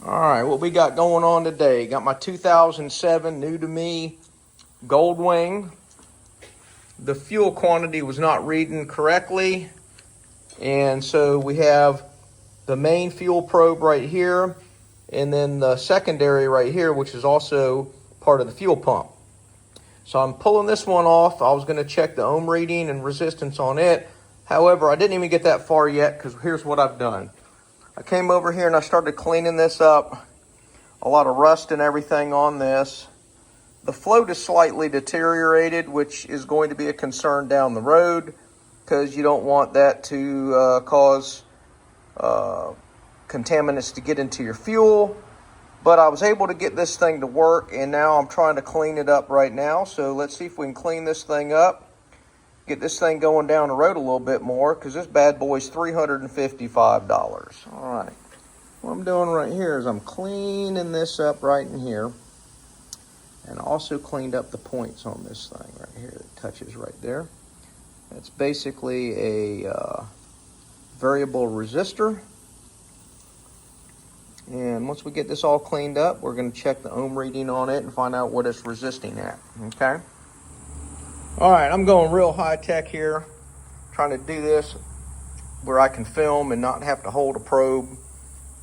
All right, what we got going on today? Got my 2007 new to me Goldwing. The fuel quantity was not reading correctly, and so we have the main fuel probe right here, and then the secondary right here, which is also part of the fuel pump. So I'm pulling this one off. I was going to check the ohm reading and resistance on it. However, I didn't even get that far yet, because here's what I've done. I came over here and I started cleaning this up. A lot of rust and everything on this. The float is slightly deteriorated, which is going to be a concern down the road, because you don't want that to cause contaminants to get into your fuel. But I was able to get this thing to work, and now I'm trying to clean it up right now. So let's see if we can clean this thing up. Get this thing going down the road a little bit more, because this bad boy's $355. All right. What I'm doing right here is I'm cleaning this up right in here. And I also cleaned up the points on this thing right here that touches right there. It's basically a variable resistor. And once we get this all cleaned up, we're going to check the ohm reading on it and find out what it's resisting at. Okay? All right, I'm going real high tech here, trying to do this where I can film and not have to hold a probe.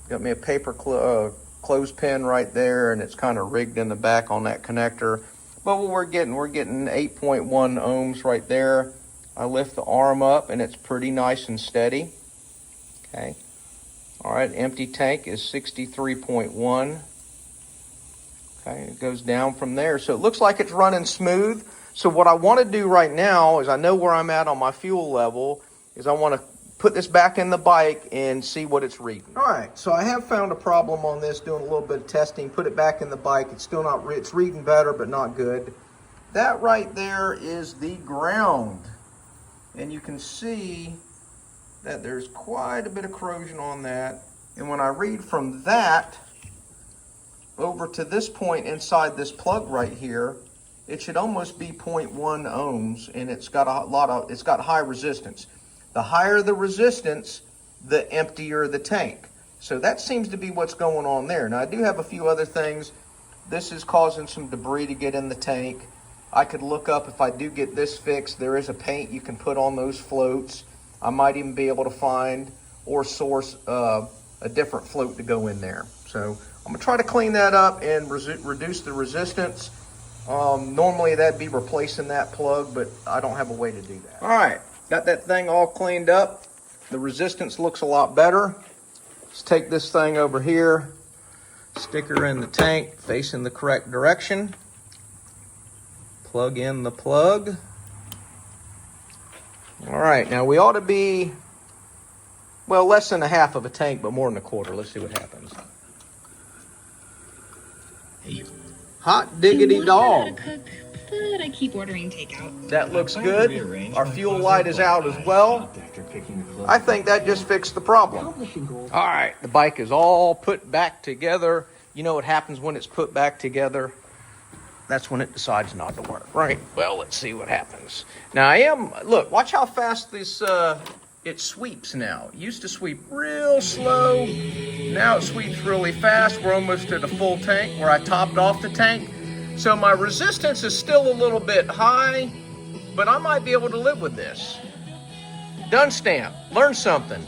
Got me a paper clothespin right there, and it's kind of rigged in the back on that connector. But what we're getting 8.1 ohms right there. I lift the arm up, and it's pretty nice and steady. Okay. All right, empty tank is 63.1. Okay, it goes down from there. So it looks like it's running smooth. So what I want to do right now is, I know where I'm at on my fuel level, is I want to put this back in the bike and see what it's reading. All right, so I have found a problem on this, doing a little bit of testing, put it back in the bike. It's still not, it's reading better, but not good. That right there is the ground. And you can see that there's quite a bit of corrosion on that. And when I read from that over to this point inside this plug right here, it should almost be 0.1 ohms, and it's got it's got high resistance. The higher the resistance, the emptier the tank. So that seems to be what's going on there. Now I do have a few other things. This is causing some debris to get in the tank. I could look up, if I do get this fixed, there is a paint you can put on those floats. I might even be able to find or source a different float to go in there. So I'm gonna try to clean that up and reduce the resistance. Normally that'd be replacing that plug, but I don't have a way to do that. All right, got that thing all cleaned up. The resistance looks a lot better. Let's take this thing over here, stick her in the tank facing the correct direction. Plug in the plug. All right, now we ought to be, well, less than a half of a tank, but more than a quarter. Let's see what happens. Hot diggity dog. But I keep ordering takeout. That looks good. Our fuel light is out as well. I think that just fixed the problem. All right, the bike is all put back together. You know what happens when it's put back together? That's when it decides not to work, right? Well, let's see what happens. Now look, watch how fast this, it sweeps now. It used to sweep real slow. Now it sweeps really fast. We're almost at a full tank where I topped off the tank. So my resistance is still a little bit high, but I might be able to live with this. Done stamp, learn something.